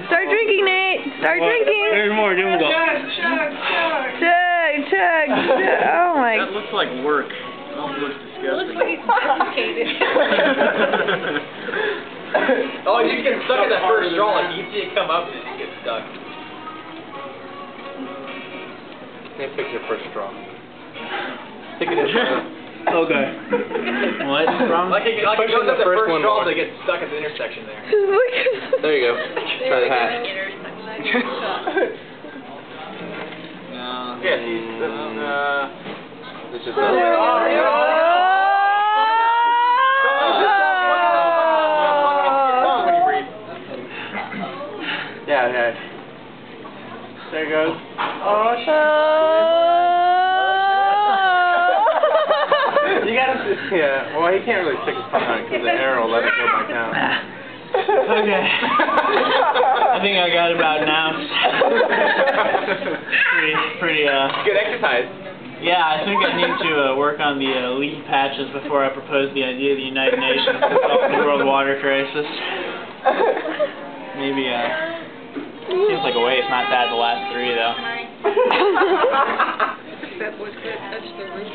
Start drinking, Nate. Start drinking. There's more. Give him a go. Chug, chug, chug. Oh my. That looks like work. That looks disgusting. Looks like he's suffocated. Oh, you get stuck in that first straw. Like you see it come up, and you get stuck. Can't pick your first straw. Pick it in. Okay. What? Wrong? Like it goes up the first straw, so it gets stuck at the intersection there. There you go. Try the hat. Yes, This is Yeah. There it goes. You gotta, yeah. Well, he can't really stick his tongue on it because the air will let it go back down. Okay. I think I got about now. pretty. Good exercise. Yeah, I think I need to work on the leaf patches before I propose the idea of the United Nations to solve the world water crisis. Maybe, seems like a waste not to add the last 3, though. That boy's good. Touch the roof.